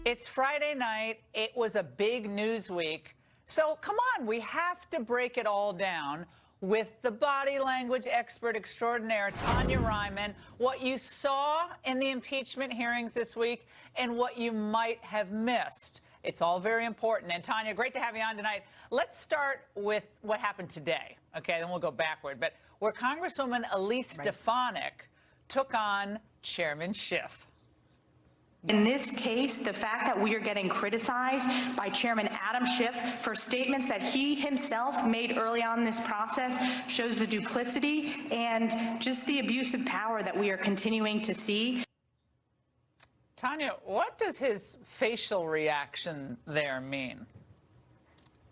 It's Friday night. It was a big news week. So come on, we have to break it all down with the body language expert extraordinaire, Tonya Reiman, what you saw in the impeachment hearings this week and what you might have missed. It's all very important. And Tonya, great to have you on tonight. Let's start with what happened today. Okay, then we'll go backward. But where Congresswoman Elise Stefanik took on Chairman Schiff. In this case, the fact that we are getting criticized by Chairman Adam Schiff for statements that he himself made early on in this process shows the duplicity and just the abuse of power that we are continuing to see. Tonya, what does his facial reaction there mean?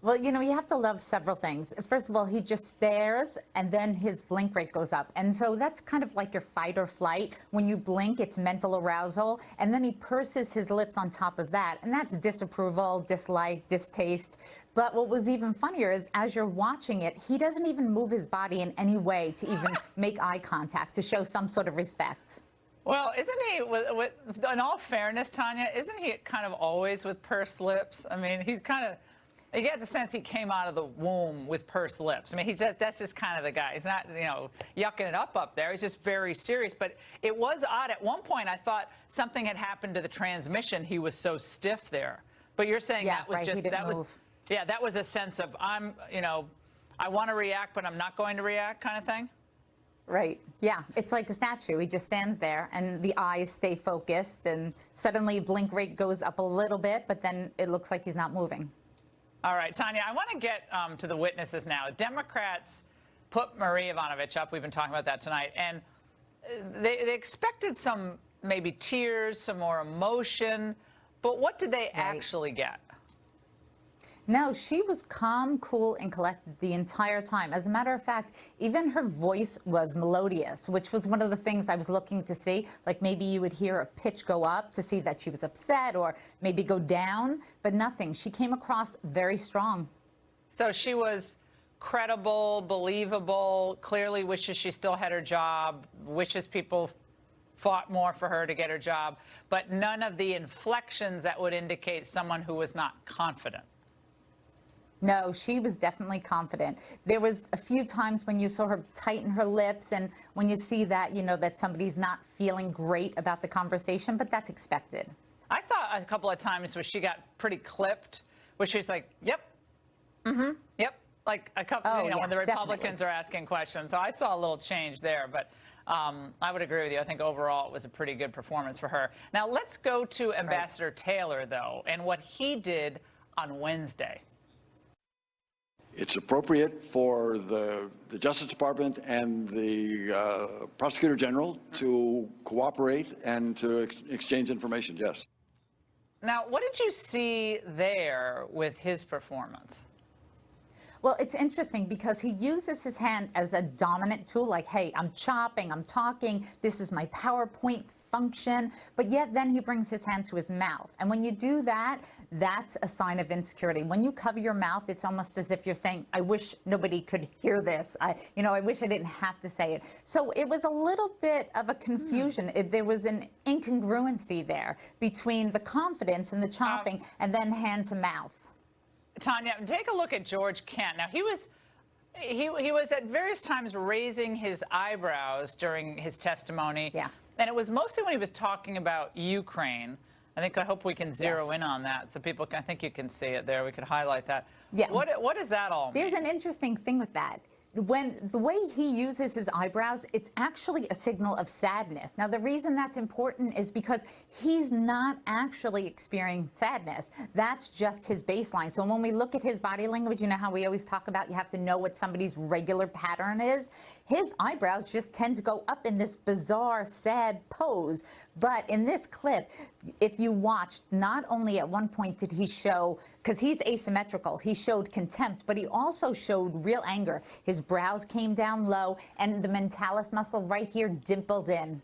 Well, you know, you have to love several things. First of all, he just stares and then his blink rate goes up. And so that's kind of like your fight or flight. When you blink, it's mental arousal. And then he purses his lips on top of that. And that's disapproval, dislike, distaste. But what was even funnier is as you're watching it, he doesn't even move his body in any way to even make eye contact to show some sort of respect. Well, isn't he, in all fairness, Tonya, isn't he kind of always with pursed lips? I mean, he's kind of... You get the sense he came out of the womb with pursed lips. I mean, that's just kind of the guy. He's not, you know, yucking it up there. He's just very serious. But it was odd. At one point, I thought something had happened to the transmission. He was so stiff there. But you're saying that was just, that was a sense of, you know, I want to react, but I'm not going to react kind of thing? Right. Yeah. It's like a statue. He just stands there and the eyes stay focused and suddenly blink rate goes up a little bit, but then it looks like he's not moving. All right, Tonya, I want to get to the witnesses now. Democrats put Marie Yovanovitch up. We've been talking about that tonight. And they expected some maybe tears, some more emotion. But what did they actually get? No, she was calm, cool, and collected the entire time. As a matter of fact, even her voice was melodious, which was one of the things I was looking to see. Like maybe you would hear a pitch go up to see that she was upset or maybe go down, but nothing. She came across very strong. So she was credible, believable, clearly wishes she still had her job, wishes people fought more for her to get her job, but none of the inflections that would indicate someone who was not confident. No, she was definitely confident. There was a few times when you saw her tighten her lips and when you see that, you know, that somebody's not feeling great about the conversation, but that's expected. I thought a couple of times where she got pretty clipped, where she's like, yep, yep, like a couple, when the Republicans are asking questions. So I saw a little change there, but I would agree with you. I think overall it was a pretty good performance for her. Now let's go to Ambassador Taylor, though, and what he did on Wednesday. It's appropriate for the Justice Department and the Prosecutor General to cooperate and to exchange information, yes. Now, what did you see there with his performance? Well, it's interesting because he uses his hand as a dominant tool, like, hey, I'm chopping, I'm talking, this is my PowerPoint function, but yet then he brings his hand to his mouth. And when you do that, that's a sign of insecurity. When you cover your mouth, it's almost as if you're saying, I wish nobody could hear this. I wish I didn't have to say it. So it was a little bit of a confusion. There was an incongruency there between the confidence and the chopping and then hand to mouth. Tonya, take a look at George Kent. Now, he was at various times raising his eyebrows during his testimony. Yeah. And it was mostly when he was talking about Ukraine. I hope we can zero in on that so people can, I think you can see it there. We could highlight that. Yeah. What does that all mean? There's an interesting thing with that. When the way he uses his eyebrows, it's actually a signal of sadness. Now, the reason that's important is because he's not actually experiencing sadness. That's just his baseline. So when we look at his body language, you know how we always talk about you have to know what somebody's regular pattern is? His eyebrows just tend to go up in this bizarre, sad pose. But in this clip, if you watched, not only at one point did he show, because he's asymmetrical, he showed contempt, but he also showed real anger. His brows came down low, and the mentalis muscle right here dimpled in.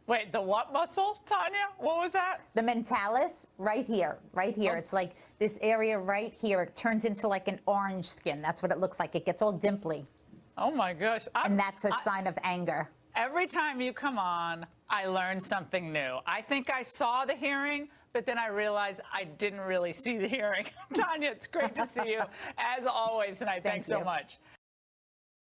Wait, the what muscle, Tonya? What was that? The mentalis, right here, right here. Oh. It's like this area right here. It turns into like an orange skin. That's what it looks like. It gets all dimply. Oh, my gosh. And that's a sign of anger. Every time you come on, I learned something new. I think I saw the hearing, but then I realized I didn't really see the hearing. Tonya, it's great to see you, as always, tonight. Thanks so much.